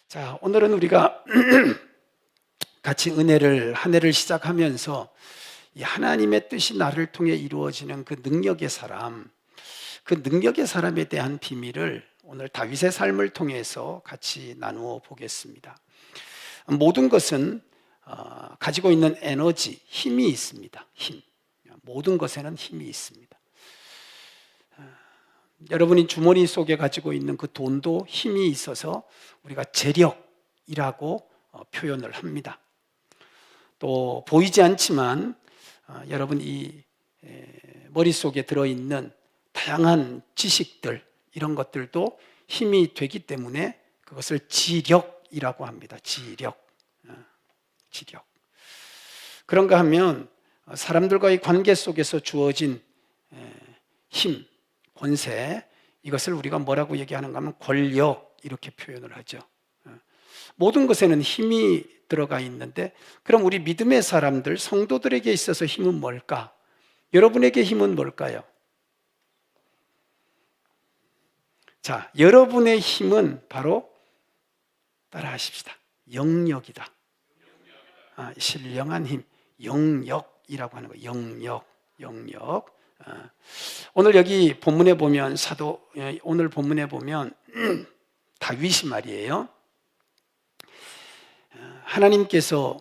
자, 오늘은 우리가 같이 한 해를 시작하면서 이 하나님의 뜻이 나를 통해 이루어지는 그 능력의 사람, 그 능력의 사람에 대한 비밀을 오늘 다윗의 삶을 통해서 같이 나누어 보겠습니다. 모든 것은 가지고 있는 에너지, 힘이 있습니다. 힘. 모든 것에는 힘이 있습니다. 여러분이 주머니 속에 가지고 있는 그 돈도 힘이 있어서 우리가 재력이라고 표현을 합니다. 또 보이지 않지만 여러분 이 머릿속에 들어있는 다양한 지식들, 이런 것들도 힘이 되기 때문에 그것을 지력이라고 합니다. 지력. 그런가 하면 사람들과의 관계 속에서 주어진 힘, 권세, 이것을 우리가 뭐라고 얘기하는가 하면 권력, 이렇게 표현을 하죠. 모든 것에는 힘이 들어가 있는데, 그럼 우리 믿음의 사람들, 성도들에게 있어서 힘은 뭘까? 여러분에게 힘은 뭘까요? 자, 여러분의 힘은 바로 따라하십시다. 영역이다. 신령한 힘, 영역이라고 하는 거예요. 영역. 오늘 여기 본문에 보면 오늘 본문에 보면 다윗이 말이에요. 하나님께서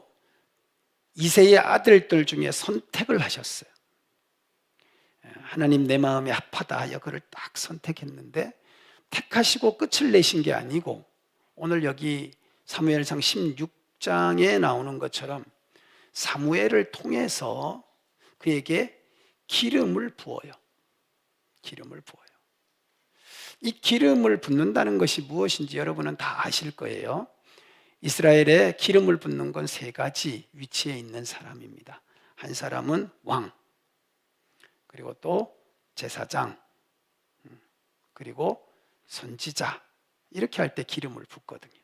이새의 아들들 중에 선택을 하셨어요. 하나님 내 마음이 아파다 하여 그를 딱 선택했는데, 택하시고 끝을 내신 게 아니고, 오늘 여기 사무엘상 16장에 나오는 것처럼 사무엘을 통해서 그에게 기름을 부어요. 이 기름을 붓는다는 것이 무엇인지 여러분은 다 아실 거예요. 이스라엘에 기름을 붓는 건 세 가지 위치에 있는 사람입니다. 한 사람은 왕, 그리고 또 제사장, 그리고 선지자, 이렇게 할 때 기름을 붓거든요.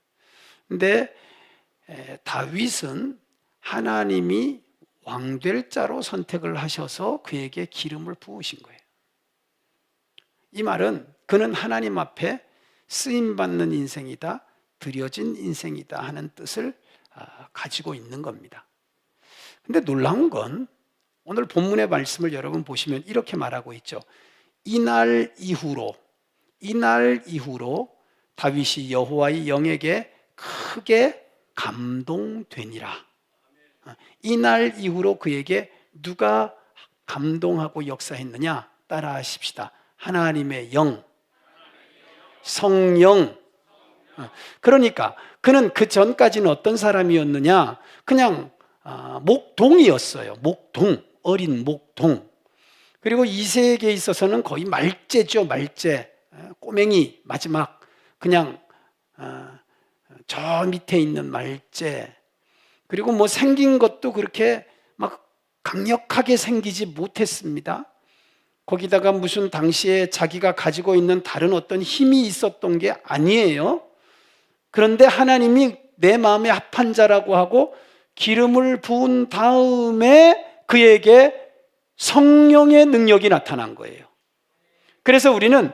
근데 다윗은 하나님이 왕될 자로 선택을 하셔서 그에게 기름을 부으신 거예요. 이 말은 그는 하나님 앞에 쓰임받는 인생이다, 드려진 인생이다 하는 뜻을 가지고 있는 겁니다. 근데 놀라운 건 오늘 본문의 말씀을 여러분 보시면 이렇게 말하고 있죠. 이날 이후로 다윗이 여호와의 영에게 크게 감동되니라. 이날 이후로 그에게 누가 감동하고 역사했느냐? 따라하십시다. 하나님의 영, 성령. 그러니까 그는 그 전까지는 어떤 사람이었느냐? 그냥 목동이었어요. 어린 목동. 그리고 이새에게 있어서는 거의 말제죠. 말제. 꼬맹이, 마지막 그냥 저 밑에 있는 말제. 그리고 뭐 생긴 것도 그렇게 막 강력하게 생기지 못했습니다. 거기다가 무슨 당시에 자기가 가지고 있는 다른 어떤 힘이 있었던 게 아니에요. 그런데 하나님이 내 마음에 합한 자라고 하고 기름을 부은 다음에 그에게 성령의 능력이 나타난 거예요. 그래서 우리는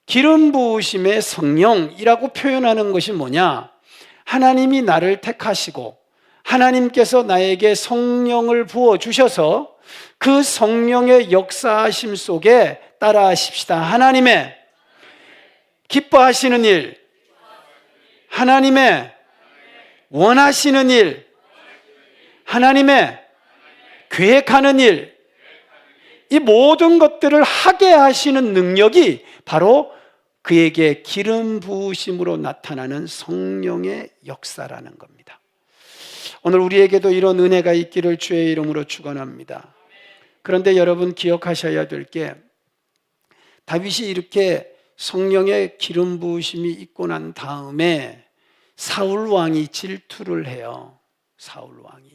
기름 부으심의 성령이라고 표현하는 것이 뭐냐? 하나님이 나를 택하시고 하나님께서 나에게 성령을 부어주셔서 그 성령의 역사하심 속에 따라하십시다. 하나님의 기뻐하시는 일, 하나님의 원하시는 일, 하나님의 계획하는 일, 이 모든 것들을 하게 하시는 능력이 바로 그에게 기름 부으심으로 나타나는 성령의 역사라는 겁니다. 오늘 우리에게도 이런 은혜가 있기를 주의 이름으로 축원합니다. 그런데 여러분 기억하셔야 될 게, 다윗이 이렇게 성령의 기름 부으심이 있고 난 다음에 사울 왕이 질투를 해요. 사울 왕이.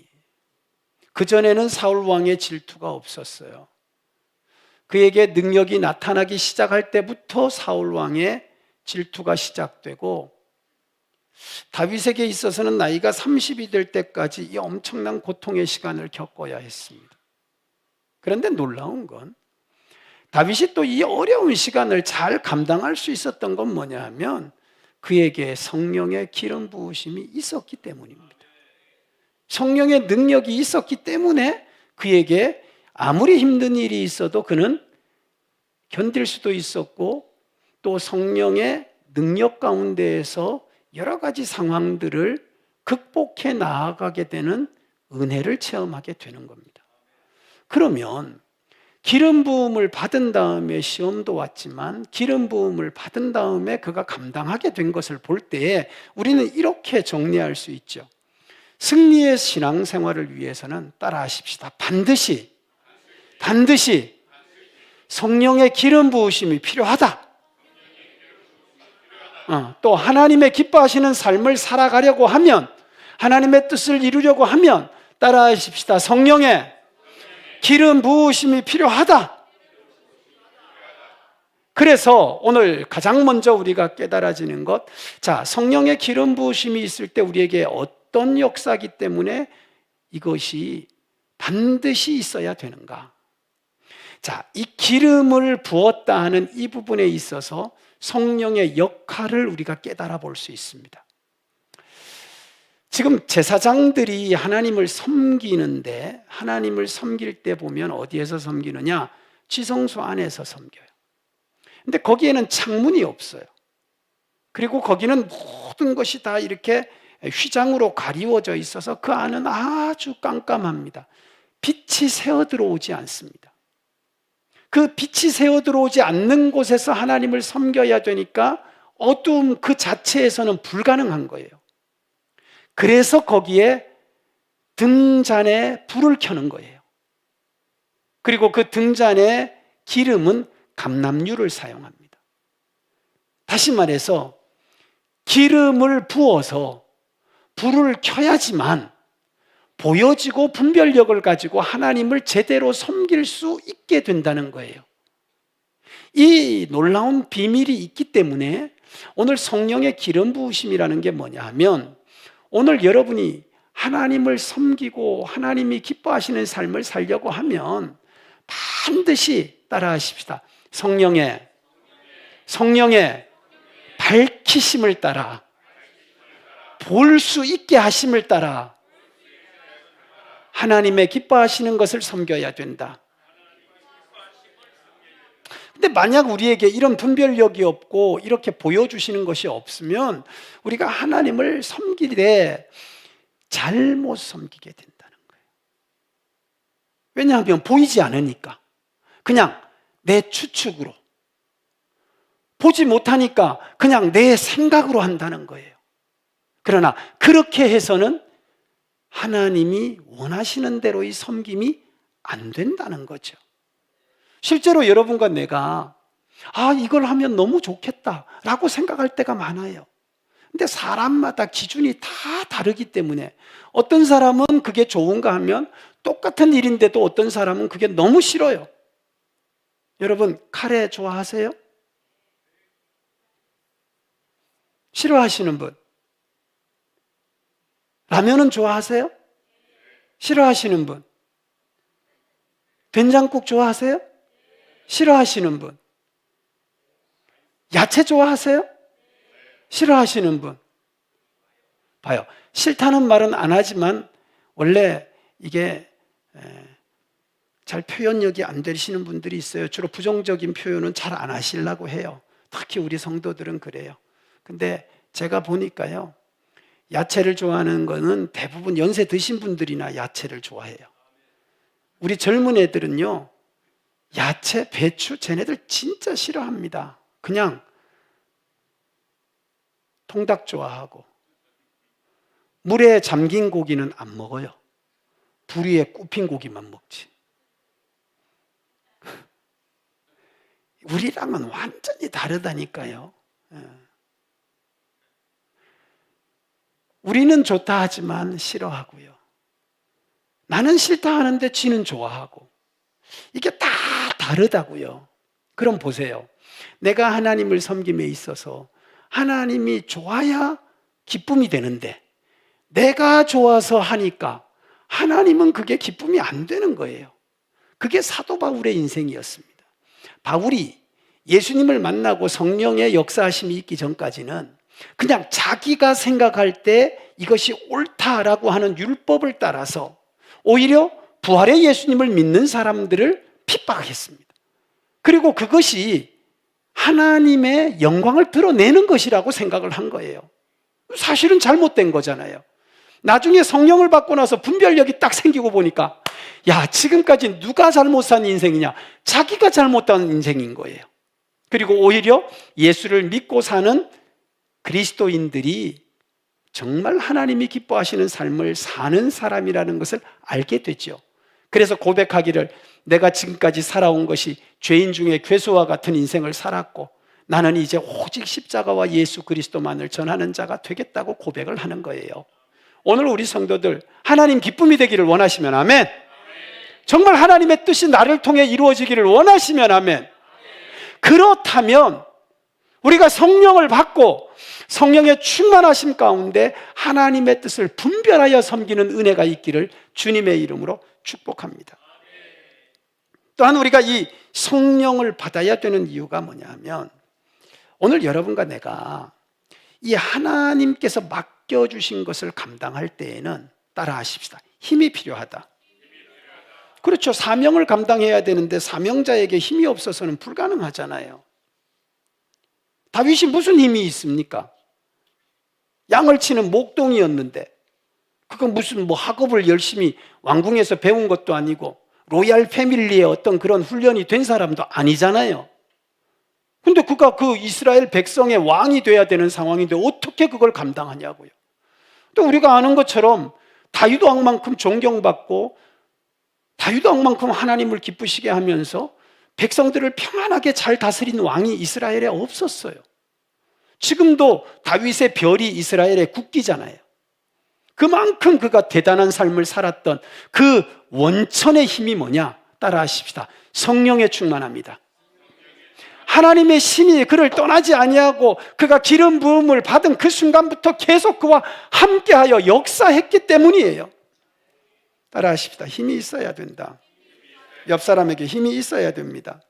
그전에는 사울 왕의 질투가 없었어요. 그에게 능력이 나타나기 시작할 때부터 사울 왕의 질투가 시작되고, 다윗에게 있어서는 나이가 30이 될 때까지 이 엄청난 고통의 시간을 겪어야 했습니다. 그런데 놀라운 건 다윗이 또 이 어려운 시간을 잘 감당할 수 있었던 건 뭐냐 하면, 그에게 성령의 기름 부으심이 있었기 때문입니다. 성령의 능력이 있었기 때문에 그에게 아무리 힘든 일이 있어도 그는 견딜 수도 있었고, 또 성령의 능력 가운데에서 여러 가지 상황들을 극복해 나아가게 되는 은혜를 체험하게 되는 겁니다. 그러면 기름 부음을 받은 다음에 시험도 왔지만 기름 부음을 받은 다음에 그가 감당하게 된 것을 볼 때에 우리는 이렇게 정리할 수 있죠. 승리의 신앙생활을 위해서는 따라하십시다. 반드시 성령의 기름 부으심이 필요하다. 또 하나님의 기뻐하시는 삶을 살아가려고 하면, 하나님의 뜻을 이루려고 하면 따라하십시다. 성령의 기름 부으심이 필요하다. 그래서 오늘 가장 먼저 우리가 깨달아지는 것, 자, 성령의 기름 부으심이 있을 때 우리에게 어떤 역사이기 때문에 이것이 반드시 있어야 되는가? 자, 이 기름을 부었다 하는 이 부분에 있어서 성령의 역할을 우리가 깨달아 볼 수 있습니다. 지금 제사장들이 하나님을 섬기는데, 하나님을 섬길 때 보면 어디에서 섬기느냐? 지성소 안에서 섬겨요. 근데 거기에는 창문이 없어요. 그리고 거기는 모든 것이 다 이렇게 휘장으로 가리워져 있어서 그 안은 아주 깜깜합니다. 빛이 새어 들어오지 않습니다. 그 빛이 새어 들어오지 않는 곳에서 하나님을 섬겨야 되니까 어두움 그 자체에서는 불가능한 거예요. 그래서 거기에 등잔에 불을 켜는 거예요. 그리고 그 등잔에 기름은 감람유를 사용합니다. 다시 말해서 기름을 부어서 불을 켜야지만 보여지고 분별력을 가지고 하나님을 제대로 섬길 수 있게 된다는 거예요. 이 놀라운 비밀이 있기 때문에 오늘 성령의 기름 부으심이라는 게 뭐냐 하면, 오늘 여러분이 하나님을 섬기고 하나님이 기뻐하시는 삶을 살려고 하면 반드시 따라하십시다. 성령의 밝히심을 따라, 볼 수 있게 하심을 따라 하나님의 기뻐하시는 것을 섬겨야 된다. 근데 만약 우리에게 이런 분별력이 없고 이렇게 보여주시는 것이 없으면 우리가 하나님을 섬기되 잘못 섬기게 된다는 거예요. 왜냐하면 보이지 않으니까. 그냥 내 추측으로, 보지 못하니까 그냥 내 생각으로 한다는 거예요. 그러나 그렇게 해서는 하나님이 원하시는 대로의 섬김이 안 된다는 거죠. 실제로 여러분과 내가 이걸 하면 너무 좋겠다라고 생각할 때가 많아요. 근데 사람마다 기준이 다 다르기 때문에 어떤 사람은 그게 좋은가 하면 똑같은 일인데도 어떤 사람은 그게 너무 싫어요. 여러분, 카레 좋아하세요? 싫어하시는 분? 라면은 좋아하세요? 싫어하시는 분? 된장국 좋아하세요? 싫어하시는 분? 야채 좋아하세요? 싫어하시는 분? 봐요. 싫다는 말은 안 하지만 원래 이게 잘 표현력이 안 되시는 분들이 있어요. 주로 부정적인 표현은 잘 안 하시려고 해요. 특히 우리 성도들은 그래요. 근데 제가 보니까요, 야채를 좋아하는 거는 대부분 연세 드신 분들이나 야채를 좋아해요. 우리 젊은 애들은요, 야채, 배추, 쟤네들 진짜 싫어합니다. 그냥 통닭 좋아하고, 물에 잠긴 고기는 안 먹어요. 불 위에 굽힌 고기만 먹지. 우리랑은 완전히 다르다니까요. 우리는 좋다 하지만 싫어하고요. 나는 싫다 하는데 지는 좋아하고. 이게 다 다르다고요. 그럼 보세요. 내가 하나님을 섬김에 있어서 하나님이 좋아야 기쁨이 되는데 내가 좋아서 하니까 하나님은 그게 기쁨이 안 되는 거예요. 그게 사도 바울의 인생이었습니다. 바울이 예수님을 만나고 성령의 역사하심이 있기 전까지는 그냥 자기가 생각할 때 이것이 옳다라고 하는 율법을 따라서 오히려 부활의 예수님을 믿는 사람들을 핍박했습니다. 그리고 그것이 하나님의 영광을 드러내는 것이라고 생각을 한 거예요. 사실은 잘못된 거잖아요. 나중에 성령을 받고 나서 분별력이 딱 생기고 보니까 야, 지금까지 누가 잘못 산 인생이냐? 자기가 잘못한 인생인 거예요. 그리고 오히려 예수를 믿고 사는 그리스도인들이 정말 하나님이 기뻐하시는 삶을 사는 사람이라는 것을 알게 되죠. 그래서 고백하기를 내가 지금까지 살아온 것이 죄인 중에 괴수와 같은 인생을 살았고 나는 이제 오직 십자가와 예수 그리스도만을 전하는 자가 되겠다고 고백을 하는 거예요. 오늘 우리 성도들 하나님 기쁨이 되기를 원하시면 아멘. 정말 하나님의 뜻이 나를 통해 이루어지기를 원하시면 아멘. 그렇다면 우리가 성령을 받고 성령의 충만하심 가운데 하나님의 뜻을 분별하여 섬기는 은혜가 있기를 주님의 이름으로 축복합니다. 또한 우리가 이 성령을 받아야 되는 이유가 뭐냐면 오늘 여러분과 내가 이 하나님께서 맡겨주신 것을 감당할 때에는 따라하십시다. 힘이 필요하다. 그렇죠. 사명을 감당해야 되는데 사명자에게 힘이 없어서는 불가능하잖아요. 다윗이 무슨 힘이 있습니까? 양을 치는 목동이었는데 그건 무슨 학업을 열심히 왕궁에서 배운 것도 아니고 로얄 패밀리의 어떤 그런 훈련이 된 사람도 아니잖아요. 근데 그가 그 이스라엘 백성의 왕이 돼야 되는 상황인데 어떻게 그걸 감당하냐고요. 또 우리가 아는 것처럼 다윗 왕만큼 존경받고 다윗 왕만큼 하나님을 기쁘시게 하면서 백성들을 평안하게 잘 다스린 왕이 이스라엘에 없었어요. 지금도 다윗의 별이 이스라엘의 국기잖아요. 그만큼 그가 대단한 삶을 살았던 그 원천의 힘이 뭐냐? 따라하십시다. 성령에 충만합니다. 하나님의 신이 그를 떠나지 아니하고 그가 기름 부음을 받은 그 순간부터 계속 그와 함께하여 역사했기 때문이에요. 따라하십시다. 힘이 있어야 된다. 옆 사람에게 힘이 있어야 됩니다.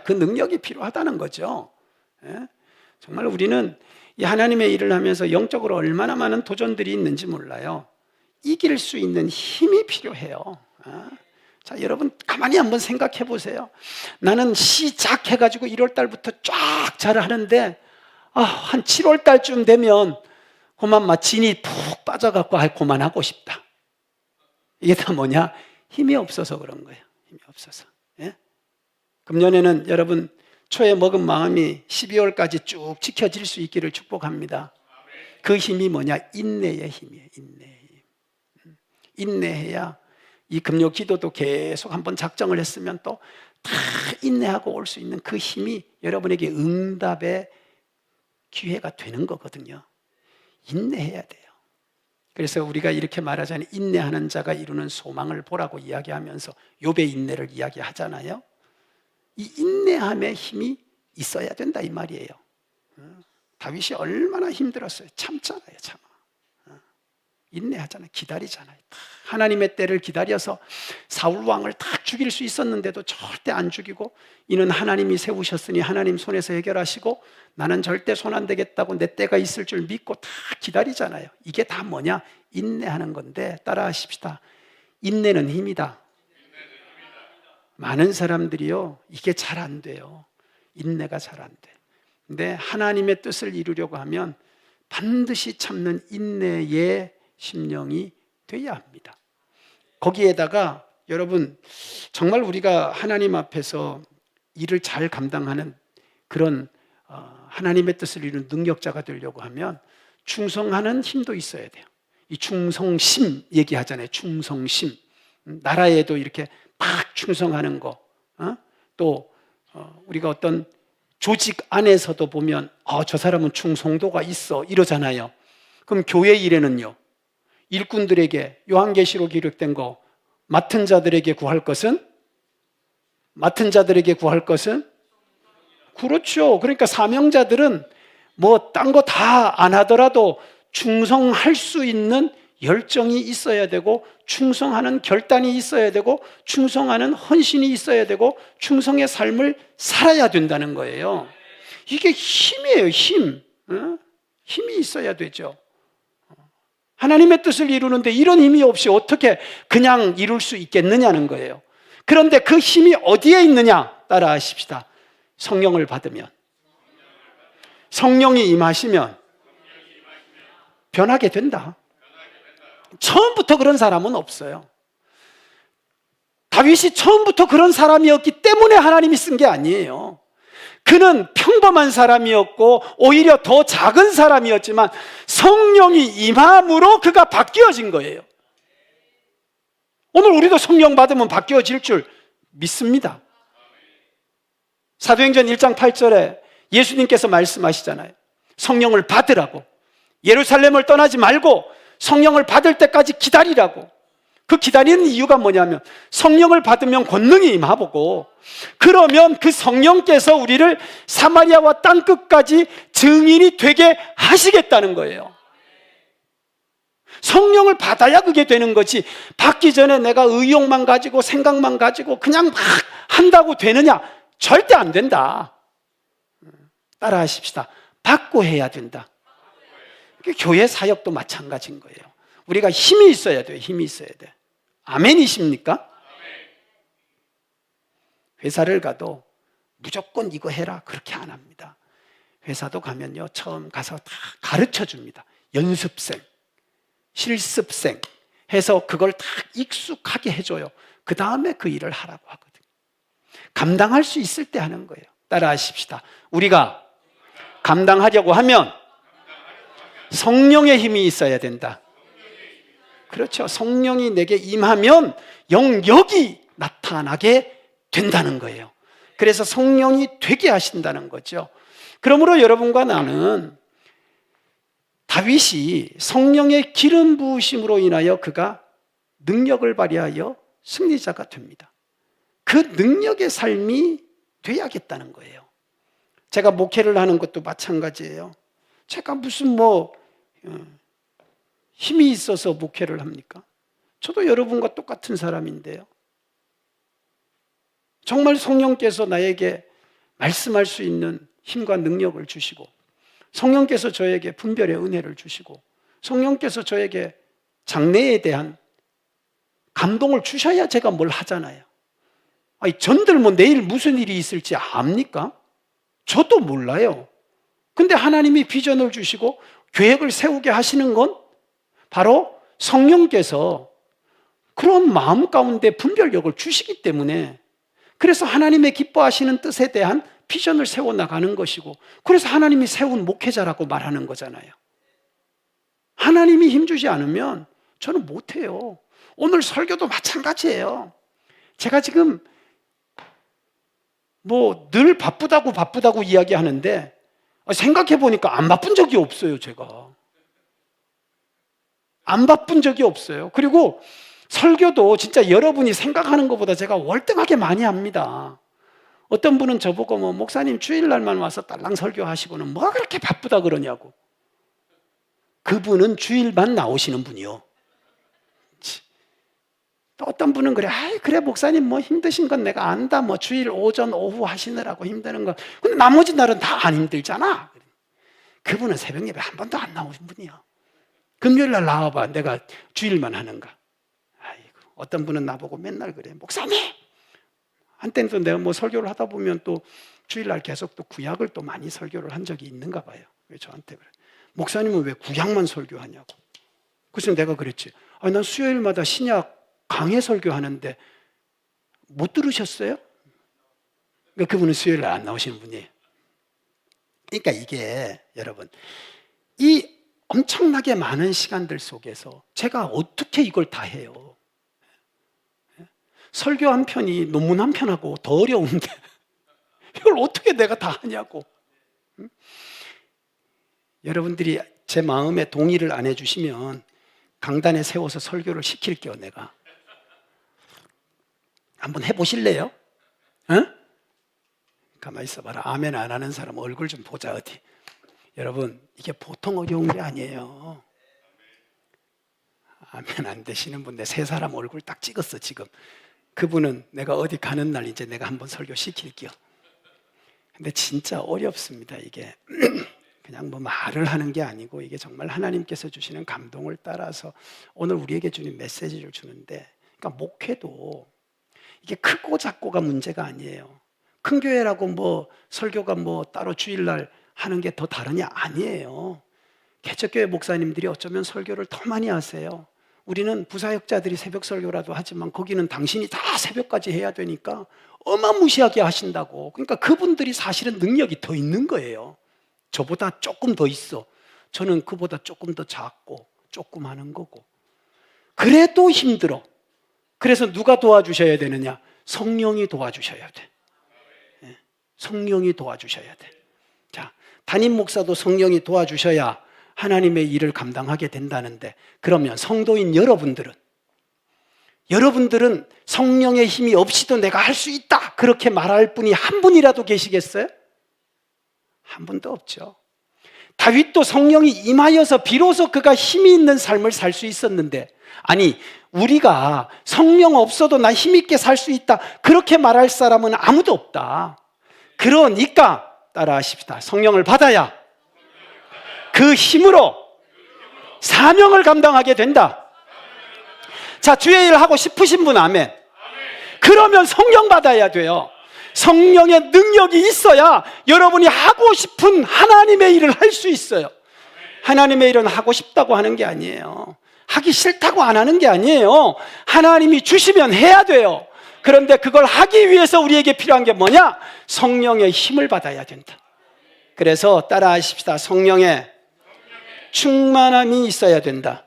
그 능력이 필요하다는 거죠. 정말 우리는 이 하나님의 일을 하면서 영적으로 얼마나 많은 도전들이 있는지 몰라요. 이길 수 있는 힘이 필요해요. 자, 여러분 가만히 한번 생각해 보세요. 나는 시작해가지고 1월 달부터 쫙 잘하는데 한 7월 달쯤 되면 그만 막 진이 푹 빠져갖고 그만하고 싶다. 이게 다 뭐냐? 힘이 없어서 그런 거예요. 힘이 없어서. 금년에는 여러분 초에 먹은 마음이 12월까지 쭉 지켜질 수 있기를 축복합니다. 그 힘이 뭐냐? 인내의 힘이에요. 인내의 힘. 인내해야 이 금요 기도도 계속 한번 작정을 했으면 또 다 인내하고 올 수 있는 그 힘이 여러분에게 응답의 기회가 되는 거거든요. 인내해야 돼요. 그래서 우리가 이렇게 말하자면 인내하는 자가 이루는 소망을 보라고 이야기하면서 욥의 인내를 이야기하잖아요. 이 인내함의 힘이 있어야 된다 이 말이에요. 다윗이 얼마나 힘들었어요. 참잖아요. 참아. 인내하잖아요. 기다리잖아요. 하나님의 때를 기다려서 사울 왕을 다 죽일 수 있었는데도 절대 안 죽이고 이는 하나님이 세우셨으니 하나님 손에서 해결하시고 나는 절대 손 안 대겠다고 내 때가 있을 줄 믿고 다 기다리잖아요. 이게 다 뭐냐? 인내하는 건데 따라하십시다. 인내는 힘이다. 많은 사람들이요 이게 잘 안 돼요. 인내가 잘 안 돼. 근데 하나님의 뜻을 이루려고 하면 반드시 참는 인내의 심령이 돼야 합니다. 거기에다가 여러분 정말 우리가 하나님 앞에서 일을 잘 감당하는 그런 하나님의 뜻을 이루는 능력자가 되려고 하면 충성하는 힘도 있어야 돼요. 이 충성심 얘기하잖아요. 충성심. 나라에도 이렇게 막 충성하는 거. 또 우리가 어떤 조직 안에서도 보면 저 사람은 충성도가 있어 이러잖아요. 그럼 교회 일에는요. 일꾼들에게 요한계시록 기록된 거 맡은 자들에게 구할 것은 그렇죠. 그러니까 사명자들은 뭐 딴 거 다 안 하더라도 충성할 수 있는 열정이 있어야 되고 충성하는 결단이 있어야 되고 충성하는 헌신이 있어야 되고 충성의 삶을 살아야 된다는 거예요. 이게 힘이에요. 힘. 어? 힘이 있어야 되죠. 하나님의 뜻을 이루는데 이런 힘이 없이 어떻게 그냥 이룰 수 있겠느냐는 거예요. 그런데 그 힘이 어디에 있느냐? 따라 하십시다. 성령을 받으면, 성령이 임하시면 변하게 된다. 처음부터 그런 사람은 없어요. 다윗이 처음부터 그런 사람이었기 때문에 하나님이 쓴 게 아니에요. 그는 평범한 사람이었고 오히려 더 작은 사람이었지만 성령이 임함으로 그가 바뀌어진 거예요. 오늘 우리도 성령 받으면 바뀌어질 줄 믿습니다. 사도행전 1장 8절에 예수님께서 말씀하시잖아요. 성령을 받으라고. 예루살렘을 떠나지 말고 성령을 받을 때까지 기다리라고. 그 기다리는 이유가 뭐냐면 성령을 받으면 권능이 임하고 그러면 그 성령께서 우리를 사마리아와 땅끝까지 증인이 되게 하시겠다는 거예요. 성령을 받아야 그게 되는 거지 받기 전에 내가 의욕만 가지고 생각만 가지고 그냥 막 한다고 되느냐? 절대 안 된다. 따라 하십시다. 받고 해야 된다. 교회 사역도 마찬가지인 거예요. 우리가 힘이 있어야 돼요. 힘이 있어야 돼. 아멘이십니까? 회사를 가도 무조건 이거 해라 그렇게 안 합니다. 회사도 가면요 처음 가서 다 가르쳐 줍니다. 연습생, 실습생 해서 그걸 다 익숙하게 해줘요. 그 다음에 그 일을 하라고 하거든요. 감당할 수 있을 때 하는 거예요. 따라 하십시다. 우리가 감당하려고 하면 성령의 힘이 있어야 된다. 그렇죠. 성령이 내게 임하면 영역이 나타나게 된다는 거예요. 그래서 성령이 되게 하신다는 거죠. 그러므로 여러분과 나는 다윗이 성령의 기름 부으심으로 인하여 그가 능력을 발휘하여 승리자가 됩니다. 그 능력의 삶이 돼야겠다는 거예요. 제가 목회를 하는 것도 마찬가지예요. 제가 무슨 힘이 있어서 목회를 합니까? 저도 여러분과 똑같은 사람인데요. 정말 성령께서 나에게 말씀할 수 있는 힘과 능력을 주시고 성령께서 저에게 분별의 은혜를 주시고 성령께서 저에게 장래에 대한 감동을 주셔야 제가 뭘 하잖아요. 아니, 전들 내일 무슨 일이 있을지 압니까? 저도 몰라요. 근데 하나님이 비전을 주시고 계획을 세우게 하시는 건 바로 성령께서 그런 마음 가운데 분별력을 주시기 때문에 그래서 하나님의 기뻐하시는 뜻에 대한 비전을 세워나가는 것이고 그래서 하나님이 세운 목회자라고 말하는 거잖아요. 하나님이 힘주지 않으면 저는 못해요. 오늘 설교도 마찬가지예요. 제가 지금 늘 바쁘다고 이야기하는데 생각해 보니까 안 바쁜 적이 없어요. 제가 안 바쁜 적이 없어요. 그리고 설교도 진짜 여러분이 생각하는 것보다 제가 월등하게 많이 합니다. 어떤 분은 저보고 목사님 주일날만 와서 딸랑 설교하시고는 뭐가 그렇게 바쁘다 그러냐고. 그분은 주일만 나오시는 분이요. 또 어떤 분은 그래 목사님 힘드신 건 내가 안다. 주일 오전 오후 하시느라고 힘드는 거. 근데 나머지 날은 다 안 힘들잖아. 그분은 새벽 예배 한 번도 안 나오신 분이야. 금요일날 나와봐. 내가 주일만 하는가. 아이고, 어떤 분은 나보고 맨날 그래. 목사님! 한때는 또 내가 설교를 하다 보면 또 주일날 계속 또 구약을 또 많이 설교를 한 적이 있는가 봐요. 왜 저한테 그래. 목사님은 왜 구약만 설교하냐고. 그래서 내가 그랬지. 난 수요일마다 신약 강해 설교하는데 못 들으셨어요? 그분은 수요일날 안 나오시는 분이에요. 그러니까 이게 여러분 이 엄청나게 많은 시간들 속에서 제가 어떻게 이걸 다 해요? 설교 한 편이 논문 한 편하고 더 어려운데 이걸 어떻게 내가 다 하냐고. 여러분들이 제 마음에 동의를 안 해주시면 강단에 세워서 설교를 시킬게요. 내가 한번 해보실래요? 응? 가만히 있어봐라. 아멘 안 하는 사람 얼굴 좀 보자. 어디. 여러분 이게 보통 어려운 게 아니에요. 아멘 안 되시는 분 내 세 사람 얼굴 딱 찍었어 지금. 그분은 내가 어디 가는 날 이제 내가 한번 설교 시킬게요. 근데 진짜 어렵습니다 이게. 그냥 뭐 말을 하는 게 아니고 이게 정말 하나님께서 주시는 감동을 따라서 오늘 우리에게 주는 메시지를 주는데, 그러니까 목회도 이게 크고 작고가 문제가 아니에요. 큰 교회라고 뭐 설교가 뭐 따로 주일날 하는 게 더 다르냐? 아니에요. 개척교회 목사님들이 어쩌면 설교를 더 많이 하세요. 우리는 부사역자들이 새벽 설교라도 하지만 거기는 당신이 다 새벽까지 해야 되니까 어마무시하게 하신다고. 그러니까 그분들이 사실은 능력이 더 있는 거예요. 저보다 조금 더 있어. 저는 그보다 조금 더 작고 조금 하는 거고. 그래도 힘들어. 그래서 누가 도와주셔야 되느냐? 성령이 도와주셔야 돼. 성령이 도와주셔야 돼. 자, 담임 목사도 성령이 도와주셔야 하나님의 일을 감당하게 된다는데, 그러면 성도인 여러분들은 성령의 힘이 없이도 내가 할 수 있다 그렇게 말할 분이 한 분이라도 계시겠어요? 한 분도 없죠. 다윗도 성령이 임하여서 비로소 그가 힘이 있는 삶을 살 수 있었는데, 아니 우리가 성령 없어도 나 힘있게 살 수 있다 그렇게 말할 사람은 아무도 없다. 그러니까 따라하십시다. 성령을 받아야 그 힘으로 사명을 감당하게 된다. 자, 주의 일 하고 싶으신 분 아멘. 그러면 성령 받아야 돼요. 성령의 능력이 있어야 여러분이 하고 싶은 하나님의 일을 할 수 있어요. 하나님의 일은 하고 싶다고 하는 게 아니에요. 하기 싫다고 안 하는 게 아니에요. 하나님이 주시면 해야 돼요. 그런데 그걸 하기 위해서 우리에게 필요한 게 뭐냐? 성령의 힘을 받아야 된다. 그래서 따라하십시다. 성령의 충만함이 있어야 된다.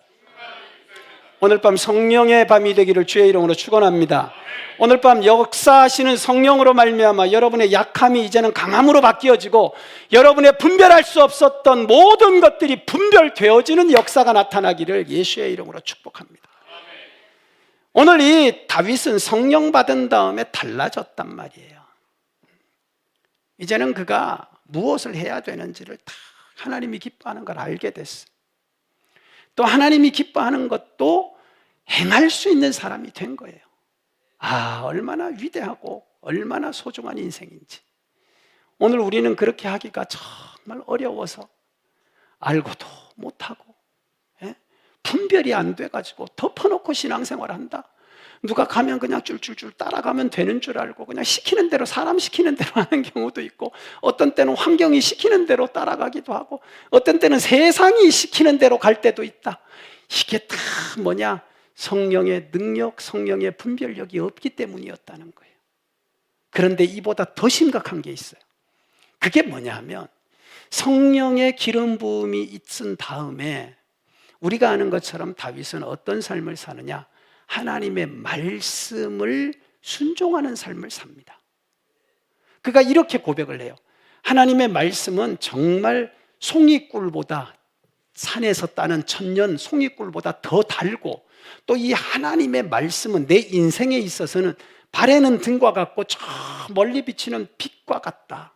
오늘 밤 성령의 밤이 되기를 주의 이름으로 축원합니다. 오늘 밤 역사하시는 성령으로 말미암아 여러분의 약함이 이제는 강함으로 바뀌어지고 여러분의 분별할 수 없었던 모든 것들이 분별되어지는 역사가 나타나기를 예수의 이름으로 축복합니다. 오늘 이 다윗은 성령 받은 다음에 달라졌단 말이에요. 이제는 그가 무엇을 해야 되는지를 다 하나님이 기뻐하는 걸 알게 됐어. 또 하나님이 기뻐하는 것도 행할 수 있는 사람이 된 거예요. 아, 얼마나 위대하고 얼마나 소중한 인생인지. 오늘 우리는 그렇게 하기가 정말 어려워서 알고도 못하고 분별이 안 돼가지고 덮어놓고 신앙생활 한다. 누가 가면 그냥 쫄쫄쫄 따라가면 되는 줄 알고 그냥 시키는 대로, 사람 시키는 대로 하는 경우도 있고, 어떤 때는 환경이 시키는 대로 따라가기도 하고, 어떤 때는 세상이 시키는 대로 갈 때도 있다. 이게 다 뭐냐? 성령의 능력, 성령의 분별력이 없기 때문이었다는 거예요. 그런데 이보다 더 심각한 게 있어요. 그게 뭐냐 하면 성령의 기름 부음이 있은 다음에 우리가 아는 것처럼 다윗은 어떤 삶을 사느냐? 하나님의 말씀을 순종하는 삶을 삽니다. 그가 이렇게 고백을 해요. 하나님의 말씀은 정말 송이꿀보다, 산에서 따는 천년 송이꿀보다 더 달고, 또 이 하나님의 말씀은 내 인생에 있어서는 발에는 등과 같고 저 멀리 비치는 빛과 같다.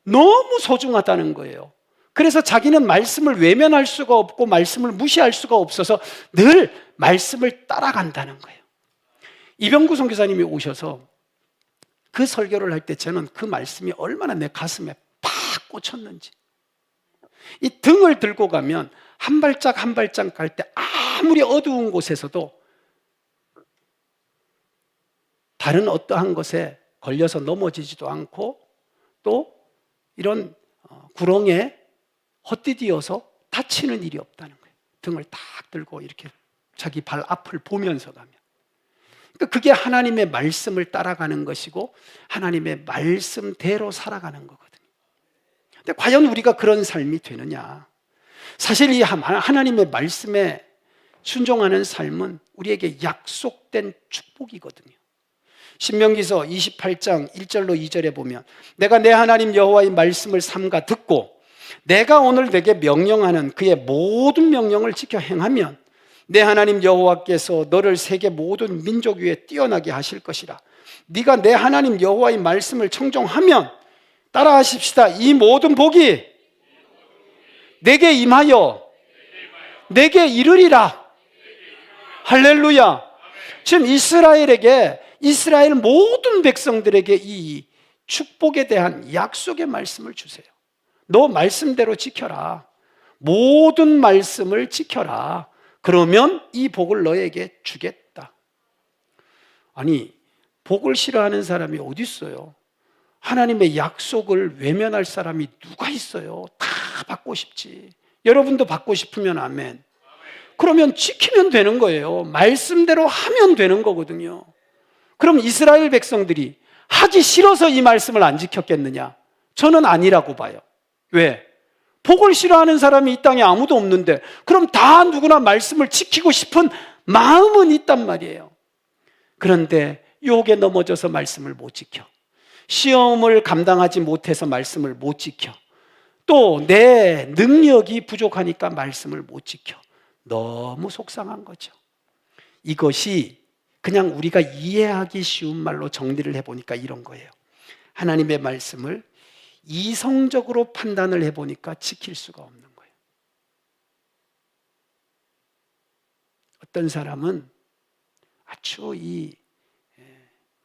너무 소중하다는 거예요. 그래서 자기는 말씀을 외면할 수가 없고 말씀을 무시할 수가 없어서 늘 말씀을 따라간다는 거예요. 이병구 선교사님이 오셔서 그 설교를 할 때 저는 그 말씀이 얼마나 내 가슴에 팍 꽂혔는지. 이 등을 들고 가면 한 발짝 한 발짝 갈 때 아무리 어두운 곳에서도 다른 어떠한 것에 걸려서 넘어지지도 않고, 또 이런 구렁에 헛디디어서 다치는 일이 없다는 거예요. 등을 딱 들고 이렇게 자기 발 앞을 보면서 가면. 그러니까 그게 하나님의 말씀을 따라가는 것이고 하나님의 말씀대로 살아가는 거거든요. 근데 과연 우리가 그런 삶이 되느냐? 사실 이 하나님의 말씀에 순종하는 삶은 우리에게 약속된 축복이거든요. 신명기서 28장 1절로 2절에 보면, 내가 내 하나님 여호와의 말씀을 삼가 듣고 내가 오늘 내게 명령하는 그의 모든 명령을 지켜 행하면 내 하나님 여호와께서 너를 세계 모든 민족 위에 뛰어나게 하실 것이라. 네가 내 하나님 여호와의 말씀을 청종하면, 따라하십시다, 이 모든 복이 내게 임하여 내게 이르리라. 할렐루야. 지금 이스라엘 모든 백성들에게 이 축복에 대한 약속의 말씀을 주세요. 너 말씀대로 지켜라. 모든 말씀을 지켜라. 그러면 이 복을 너에게 주겠다. 아니, 복을 싫어하는 사람이 어디 있어요? 하나님의 약속을 외면할 사람이 누가 있어요? 다 받고 싶지. 여러분도 받고 싶으면 아멘. 그러면 지키면 되는 거예요. 말씀대로 하면 되는 거거든요. 그럼 이스라엘 백성들이 하기 싫어서 이 말씀을 안 지켰겠느냐? 저는 아니라고 봐요. 왜? 복을 싫어하는 사람이 이 땅에 아무도 없는데 그럼 다 누구나 말씀을 지키고 싶은 마음은 있단 말이에요. 그런데 유혹에 넘어져서 말씀을 못 지켜. 시험을 감당하지 못해서 말씀을 못 지켜. 또 내 능력이 부족하니까 말씀을 못 지켜. 너무 속상한 거죠. 이것이 그냥 우리가 이해하기 쉬운 말로 정리를 해보니까 이런 거예요. 하나님의 말씀을 이성적으로 판단을 해보니까 지킬 수가 없는 거예요. 어떤 사람은 아주 이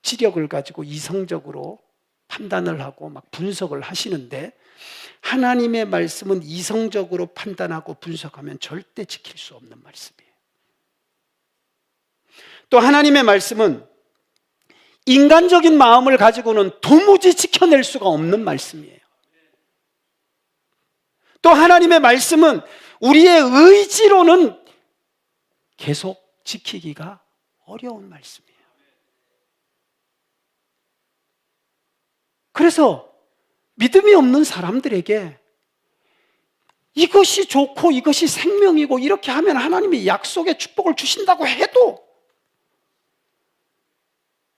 지력을 가지고 이성적으로 판단을 하고 막 분석을 하시는데 하나님의 말씀은 이성적으로 판단하고 분석하면 절대 지킬 수 없는 말씀이에요. 또 하나님의 말씀은 인간적인 마음을 가지고는 도무지 지켜낼 수가 없는 말씀이에요. 또 하나님의 말씀은 우리의 의지로는 계속 지키기가 어려운 말씀이에요. 그래서 믿음이 없는 사람들에게 이것이 좋고 이것이 생명이고 이렇게 하면 하나님이 약속의 축복을 주신다고 해도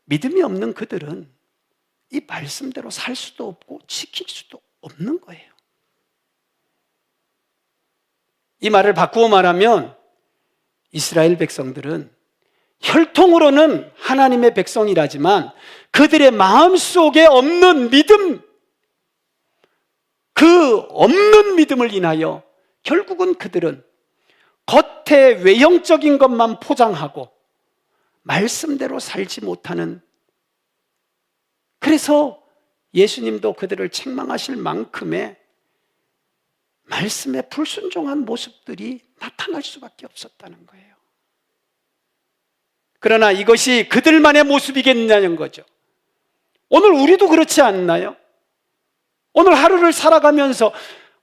믿음이 없는 그들은 이 말씀대로 살 수도 없고 지킬 수도 없는 거예요. 이 말을 바꾸어 말하면 이스라엘 백성들은 혈통으로는 하나님의 백성이라지만 그들의 마음속에 없는 믿음, 그 없는 믿음을 인하여 결국은 그들은 겉에 외형적인 것만 포장하고 말씀대로 살지 못하는, 그래서 예수님도 그들을 책망하실 만큼의 말씀에 불순종한 모습들이 나타날 수밖에 없었다는 거예요. 그러나 이것이 그들만의 모습이겠냐는 거죠. 오늘 우리도 그렇지 않나요? 오늘 하루를 살아가면서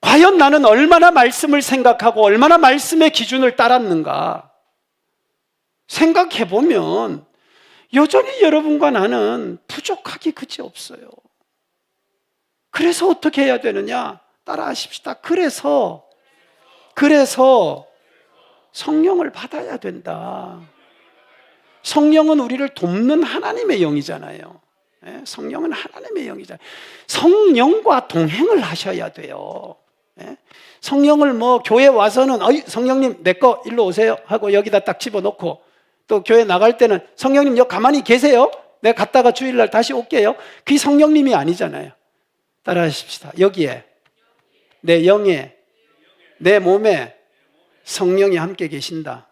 과연 나는 얼마나 말씀을 생각하고 얼마나 말씀의 기준을 따랐는가 생각해보면 여전히 여러분과 나는 부족하기 그지없어요. 그래서 어떻게 해야 되느냐? 따라하십시다. 그래서 성령을 받아야 된다. 성령은 우리를 돕는 하나님의 영이잖아요. 성령은 하나님의 영이잖아요. 성령과 동행을 하셔야 돼요. 성령을 교회 와서는 성령님 내 거 일로 오세요 하고 여기다 딱 집어넣고 또 교회 나갈 때는 성령님 여기 가만히 계세요. 내가 갔다가 주일날 다시 올게요. 그게 성령님이 아니잖아요. 따라하십시다. 여기에 내 영에 내 몸에 성령이 함께 계신다.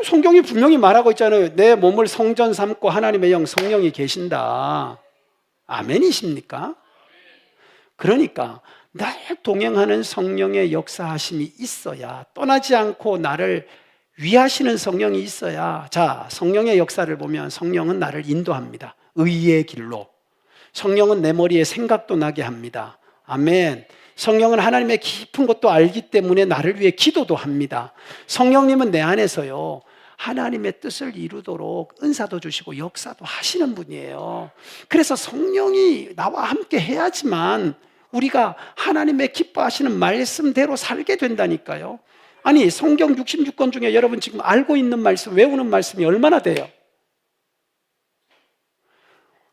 성경이 분명히 말하고 있잖아요. 내 몸을 성전 삼고 하나님의 영 성령이 계신다. 아멘이십니까? 그러니까 날 동행하는 성령의 역사하심이 있어야, 떠나지 않고 나를 위하시는 성령이 있어야. 자, 성령의 역사를 보면 성령은 나를 인도합니다. 의의 길로. 성령은 내 머리에 생각도 나게 합니다. 아멘. 성령은 하나님의 깊은 것도 알기 때문에 나를 위해 기도도 합니다. 성령님은 내 안에서요 하나님의 뜻을 이루도록 은사도 주시고 역사도 하시는 분이에요. 그래서 성령이 나와 함께 해야지만 우리가 하나님의 기뻐하시는 말씀대로 살게 된다니까요. 아니, 성경 66권 중에 여러분 지금 알고 있는 말씀, 외우는 말씀이 얼마나 돼요?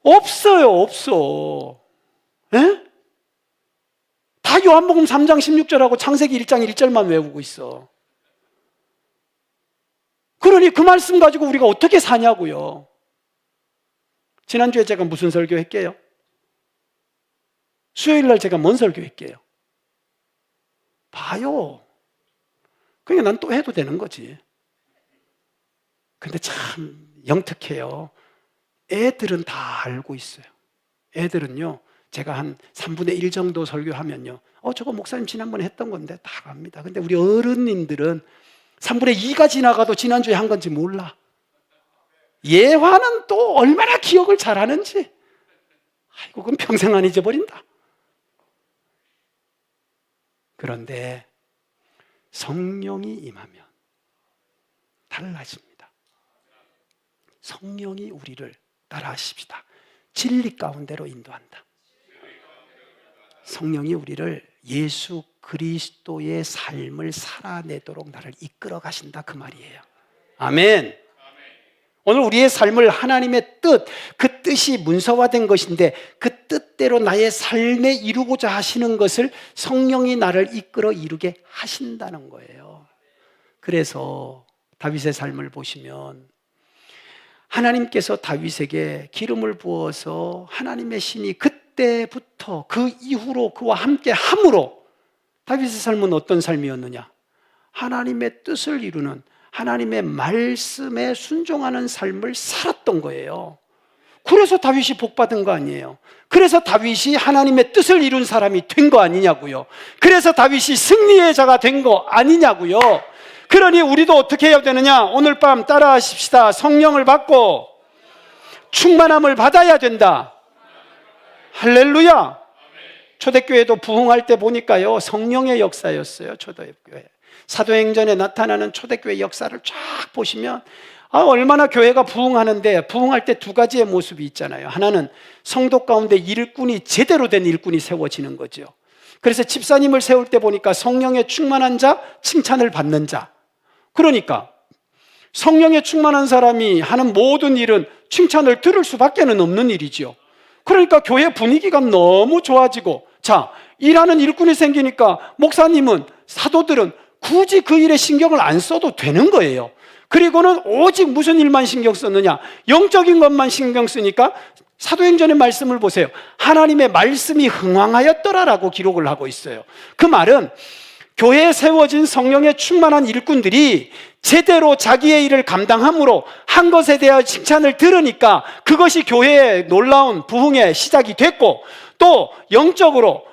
없어요. 없어. 에? 다 요한복음 3장 16절하고 창세기 1장 1절만 외우고 있어. 그러니 그 말씀 가지고 우리가 어떻게 사냐고요. 지난주에 제가 무슨 설교했게요? 수요일날 제가 뭔 설교했게요? 봐요. 그러니까 난 또 해도 되는 거지. 근데 참 영특해요. 애들은 다 알고 있어요. 애들은요 제가 한 3분의 1 정도 설교하면요, 저거 목사님 지난번에 했던 건데 다 갑니다. 근데 우리 어른님들은 3분의 2가 지나가도 지난주에 한 건지 몰라. 예화는 또 얼마나 기억을 잘하는지. 아이고, 그럼 평생 안 잊어버린다. 그런데 성령이 임하면 달라집니다. 성령이 우리를 따라하십시다. 진리 가운데로 인도한다. 성령이 우리를 예수 그리스도의 삶을 살아내도록 나를 이끌어 가신다, 그 말이에요. 아멘. 오늘 우리의 삶을 하나님의 뜻, 그 뜻이 문서화된 것인데 그 뜻대로 나의 삶에 이루고자 하시는 것을 성령이 나를 이끌어 이루게 하신다는 거예요. 그래서 다윗의 삶을 보시면 하나님께서 다윗에게 기름을 부어서 하나님의 신이 그때부터 그 이후로 그와 함께 함으로 다윗의 삶은 어떤 삶이었느냐? 하나님의 뜻을 이루는, 하나님의 말씀에 순종하는 삶을 살았던 거예요. 그래서 다윗이 복받은 거 아니에요. 그래서 다윗이 하나님의 뜻을 이룬 사람이 된 거 아니냐고요. 그래서 다윗이 승리의 자가 된 거 아니냐고요. 그러니 우리도 어떻게 해야 되느냐? 오늘 밤 따라하십시다. 성령을 받고 충만함을 받아야 된다. 할렐루야. 초대교회도 부흥할 때 보니까요, 성령의 역사였어요. 초대교회 사도행전에 나타나는 초대교회 역사를 쫙 보시면 얼마나 교회가 부흥하는데, 부흥할 때 두 가지의 모습이 있잖아요. 하나는 성도 가운데 일꾼이, 제대로 된 일꾼이 세워지는 거죠. 그래서 집사님을 세울 때 보니까 성령에 충만한 자, 칭찬을 받는 자. 그러니까 성령에 충만한 사람이 하는 모든 일은 칭찬을 들을 수밖에 없는 일이죠. 그러니까 교회 분위기가 너무 좋아지고, 자, 일하는 일꾼이 생기니까 목사님은, 사도들은 굳이 그 일에 신경을 안 써도 되는 거예요. 그리고는 오직 무슨 일만 신경 썼느냐? 영적인 것만 신경 쓰니까 사도행전의 말씀을 보세요. 하나님의 말씀이 흥왕하였더라라고 기록을 하고 있어요. 그 말은 교회에 세워진 성령에 충만한 일꾼들이 제대로 자기의 일을 감당함으로 한 것에 대한 칭찬을 들으니까 그것이 교회의 놀라운 부흥의 시작이 됐고, 또 영적으로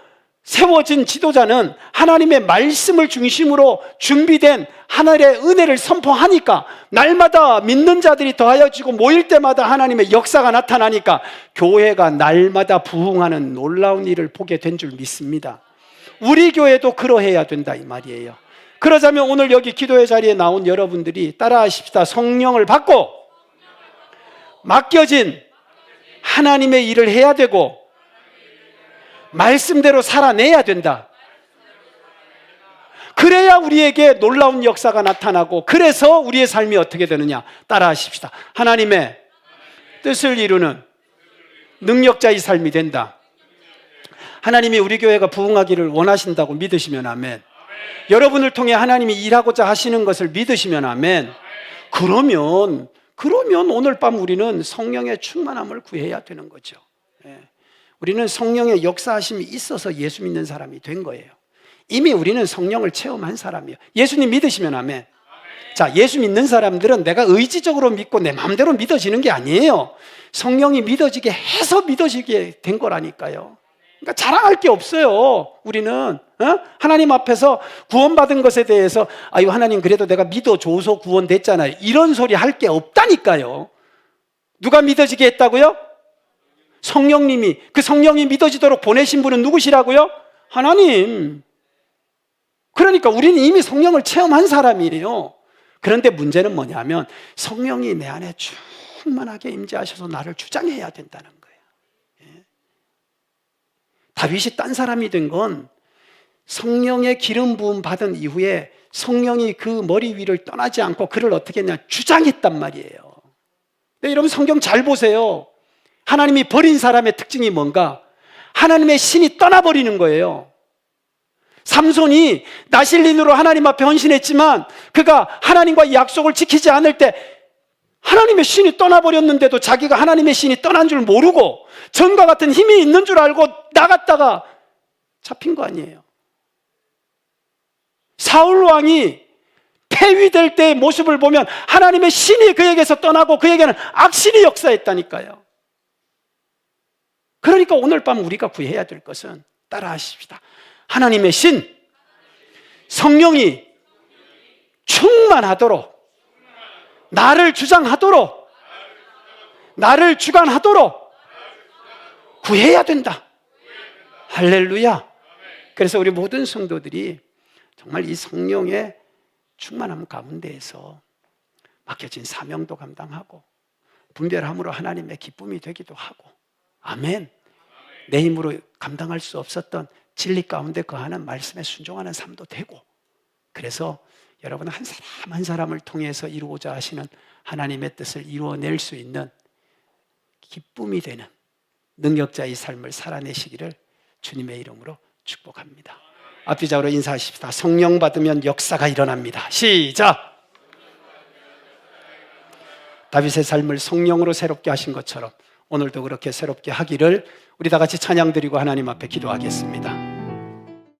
세워진 지도자는 하나님의 말씀을 중심으로 준비된 하늘의 은혜를 선포하니까 날마다 믿는 자들이 더하여지고 모일 때마다 하나님의 역사가 나타나니까 교회가 날마다 부흥하는 놀라운 일을 보게 된 줄 믿습니다. 우리 교회도 그러해야 된다, 이 말이에요. 그러자면 오늘 여기 기도의 자리에 나온 여러분들이 따라하십시다. 성령을 받고 맡겨진 하나님의 일을 해야 되고 말씀대로 살아내야 된다. 그래야 우리에게 놀라운 역사가 나타나고, 그래서 우리의 삶이 어떻게 되느냐? 따라하십시다. 하나님의 뜻을 이루는 능력자의 삶이 된다. 하나님이 우리 교회가 부흥하기를 원하신다고 믿으시면 아멘. 여러분을 통해 하나님이 일하고자 하시는 것을 믿으시면 아멘. 그러면 오늘 밤 우리는 성령의 충만함을 구해야 되는 거죠. 우리는 성령의 역사하심이 있어서 예수 믿는 사람이 된 거예요. 이미 우리는 성령을 체험한 사람이에요. 예수님 믿으시면 아멘. 자, 예수 믿는 사람들은 내가 의지적으로 믿고 내 마음대로 믿어지는 게 아니에요. 성령이 믿어지게 해서 믿어지게 된 거라니까요. 그러니까 자랑할 게 없어요. 우리는 하나님 앞에서 구원받은 것에 대해서 아유, 하나님 그래도 내가 믿어줘서 구원됐잖아요, 이런 소리 할 게 없다니까요. 누가 믿어지게 했다고요? 성령님이. 그 성령이 믿어지도록 보내신 분은 누구시라고요? 하나님. 그러니까 우리는 이미 성령을 체험한 사람이에요. 그런데 문제는 뭐냐면 성령이 내 안에 충만하게 임재하셔서 나를 주장해야 된다는 거예요. 다윗이 딴 사람이 된 건 성령의 기름 부음 받은 이후에 성령이 그 머리 위를 떠나지 않고 그를 어떻게 했냐? 주장했단 말이에요. 근데 여러분 성경 잘 보세요. 하나님이 버린 사람의 특징이 뭔가? 하나님의 신이 떠나버리는 거예요. 삼손이 나실린으로 하나님 앞에 헌신했지만 그가 하나님과 약속을 지키지 않을 때 하나님의 신이 떠나버렸는데도 자기가 하나님의 신이 떠난 줄 모르고 전과 같은 힘이 있는 줄 알고 나갔다가 잡힌 거 아니에요. 사울 왕이 폐위될 때의 모습을 보면 하나님의 신이 그에게서 떠나고 그에게는 악신이 역사했다니까요. 그러니까 오늘 밤 우리가 구해야 될 것은 따라하십시다. 하나님의 신, 성령이 충만하도록, 나를 주장하도록, 나를 주관하도록 구해야 된다. 할렐루야. 그래서 우리 모든 성도들이 정말 이 성령의 충만함 가운데에서 맡겨진 사명도 감당하고 분별함으로 하나님의 기쁨이 되기도 하고, 아멘. 내 힘으로 감당할 수 없었던 진리 가운데 거하는 말씀에 순종하는 삶도 되고, 그래서 여러분 한 사람 한 사람을 통해서 이루고자 하시는 하나님의 뜻을 이루어낼 수 있는 기쁨이 되는 능력자의 삶을 살아내시기를 주님의 이름으로 축복합니다. 앞뒤자로 인사하십시다. 성령 받으면 역사가 일어납니다. 시작! 다윗의 삶을 성령으로 새롭게 하신 것처럼 오늘도 그렇게 새롭게 하기를 우리 다 같이 찬양 드리고 하나님 앞에 기도하겠습니다.